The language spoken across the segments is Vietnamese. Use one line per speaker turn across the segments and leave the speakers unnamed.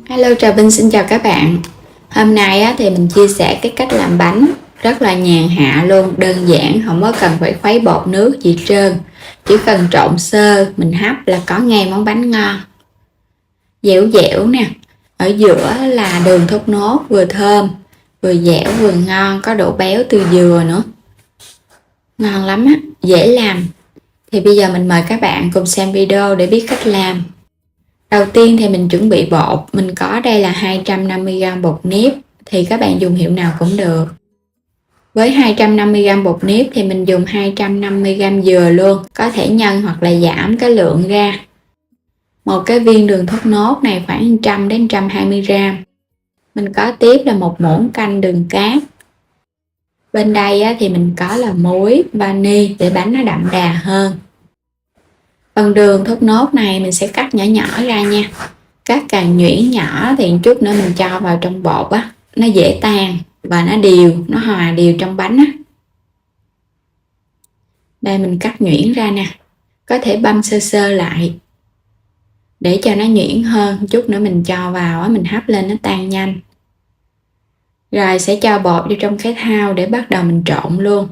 Hello Trà Vinh xin chào các bạn. Hôm nay thì mình chia sẻ cái cách làm bánh rất là nhàn hạ luôn, đơn giản, không có cần phải khuấy bột nước gì trơn. Chỉ cần trộn sơ, mình hấp là có ngay món bánh ngon. Dẻo dẻo nè, ở giữa là đường thốt nốt vừa thơm, vừa dẻo vừa ngon, có độ béo từ dừa nữa. Ngon lắm á, dễ làm. Thì bây giờ mình mời các bạn cùng xem video để biết cách làm. Đầu tiên thì mình chuẩn bị bột, mình có đây là 250g bột nếp, thì các bạn dùng hiệu nào cũng được. Với 250g bột nếp thì mình dùng 250g dừa luôn, có thể nhân hoặc là giảm cái lượng ra. Một cái viên đường thốt nốt này khoảng 100 đến 120g. Mình có tiếp là một muỗng canh đường cát. Bên đây thì mình có là muối, vani để bánh nó đậm đà hơn. Phần đường thốt nốt này mình sẽ cắt nhỏ nhỏ ra nha. Cắt càng nhuyễn nhỏ thì chút nữa mình cho vào trong bột á, nó dễ tan và nó đều, nó hòa đều trong bánh á. Đây mình cắt nhuyễn ra nè, có thể băm sơ sơ lại để cho nó nhuyễn hơn, chút nữa mình cho vào á, mình hấp lên nó tan nhanh. Rồi sẽ cho bột vô trong cái thau để bắt đầu mình trộn luôn.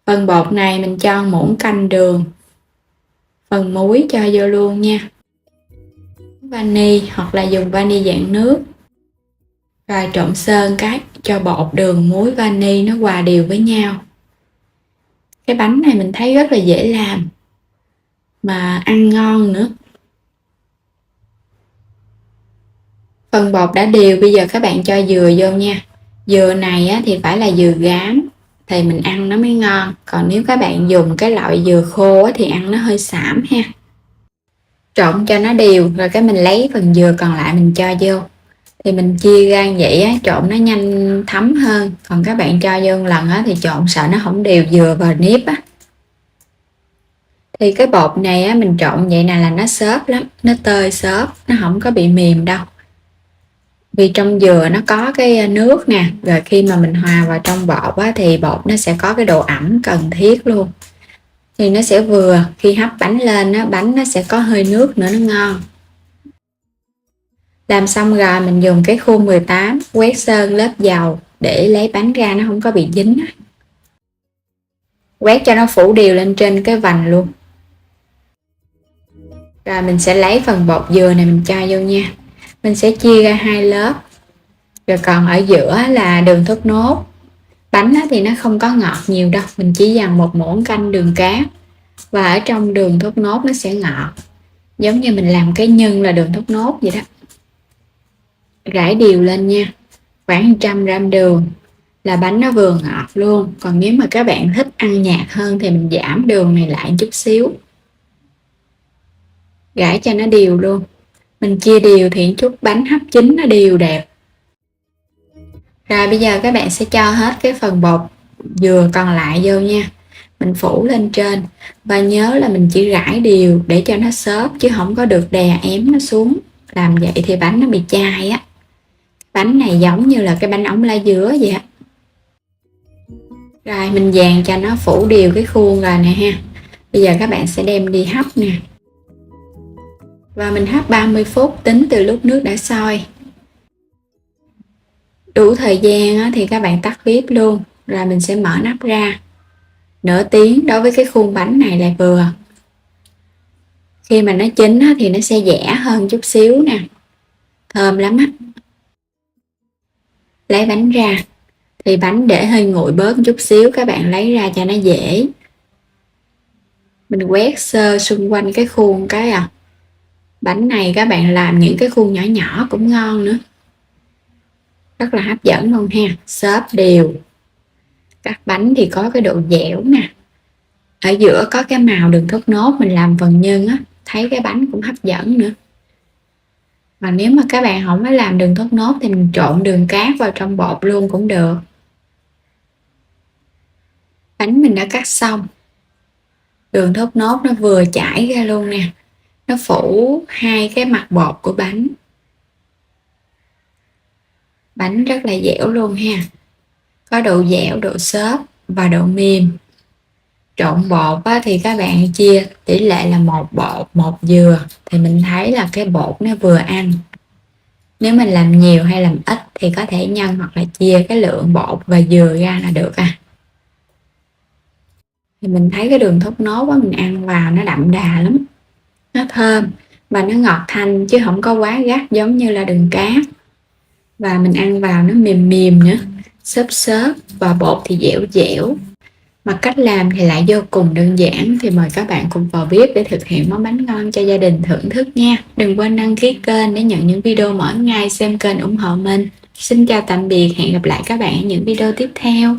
Phần bột này mình cho muỗng canh đường, phần muối cho vô luôn nha, vani hoặc là dùng vani dạng nước. Rồi trộn sơn cái cho bột, đường, muối, vani nó hòa đều với nhau. Cái bánh này mình thấy rất là dễ làm mà ăn ngon nữa. Phần bột đã đều, bây giờ các bạn cho dừa vô nha. Dừa này thì phải là dừa gám thì mình ăn nó mới ngon, còn nếu các bạn dùng cái loại dừa khô thì ăn nó hơi xảm ha. Trộn cho nó đều rồi cái mình lấy phần dừa còn lại mình cho vô. Thì mình chia ra vậy á, trộn nó nhanh thấm hơn. Còn các bạn cho vô một lần á, thì trộn sợ nó không đều dừa và nếp á. Thì cái bột này á, mình trộn vậy nè là nó xốp lắm, nó tơi xốp, nó không có bị mềm đâu. Vì trong dừa nó có cái nước nè, rồi khi mà mình hòa vào trong bột á, thì bột nó sẽ có cái độ ẩm cần thiết luôn. Thì nó sẽ vừa, khi hấp bánh lên á, bánh nó sẽ có hơi nước nữa, nó ngon. Làm xong rồi mình dùng cái khuôn 18 quét sơn lớp dầu để lấy bánh ra nó không có bị dính. Quét cho nó phủ đều lên trên cái vành luôn. Rồi mình sẽ lấy phần bột dừa này mình cho vô nha. Mình sẽ chia ra hai lớp. Rồi còn ở giữa là đường thốt nốt. Bánh thì nó không có ngọt nhiều đâu, mình chỉ dằn một muỗng canh đường cát. Và ở trong đường thốt nốt nó sẽ ngọt, giống như mình làm cái nhân là đường thốt nốt vậy đó. Rải đều lên nha, khoảng 100g đường là bánh nó vừa ngọt luôn. Còn nếu mà các bạn thích ăn nhạt hơn thì mình giảm đường này lại chút xíu. Rải cho nó đều luôn. Mình chia đều thì chút bánh hấp chín nó đều đẹp. Rồi bây giờ các bạn sẽ cho hết cái phần bột dừa còn lại vô nha. Mình phủ lên trên. Và nhớ là mình chỉ rải đều để cho nó xốp, chứ không có được đè ém nó xuống. Làm vậy thì bánh nó bị chai á. Bánh này giống như là cái bánh ống lá dứa vậy á. Rồi mình dàn cho nó phủ đều cái khuôn rồi nè ha. Bây giờ các bạn sẽ đem đi hấp nè. Và mình hấp 30 phút tính từ lúc nước đã sôi. Đủ thời gian thì các bạn tắt bếp luôn. Rồi mình sẽ mở nắp ra. Nửa tiếng đối với cái khuôn bánh này là vừa. Khi mà nó chín thì nó sẽ dẻ hơn chút xíu nè. Thơm lắm á. Lấy bánh ra. Thì bánh để hơi nguội bớt chút xíu, các bạn lấy ra cho nó dễ. Mình quét sơ xung quanh cái khuôn cái à. Bánh này các bạn làm những cái khuôn nhỏ nhỏ cũng ngon nữa. Rất là hấp dẫn luôn ha, xốp đều. Cắt bánh thì có cái độ dẻo nè. Ở giữa có cái màu đường thốt nốt mình làm phần nhân á, thấy cái bánh cũng hấp dẫn nữa. Mà nếu mà các bạn không có làm đường thốt nốt thì mình trộn đường cát vào trong bột luôn cũng được. Bánh mình đã cắt xong. Đường thốt nốt nó vừa chảy ra luôn nè. Nó phủ hai cái mặt bột của bánh. Bánh rất là dẻo luôn ha. Có độ dẻo, độ xốp và độ mềm. Trộn bột thì các bạn chia tỷ lệ là 1 bột 1 dừa. Thì mình thấy là cái bột nó vừa ăn. Nếu mình làm nhiều hay làm ít thì có thể nhân hoặc là chia cái lượng bột và dừa ra là được à. Thì mình thấy cái đường thốt nốt á, mình ăn vào nó đậm đà lắm, nó thơm và nó ngọt thanh chứ không có quá gắt giống như là đường cát. Và mình ăn vào nó mềm mềm nữa, xốp xốp và bột thì dẻo dẻo. Mà cách làm thì lại vô cùng đơn giản, thì mời các bạn cùng vào bếp để thực hiện món bánh ngon cho gia đình thưởng thức nha. Đừng quên đăng ký kênh để nhận những video mỗi ngày, xem kênh ủng hộ mình. Xin chào tạm biệt, hẹn gặp lại các bạn ở những video tiếp theo.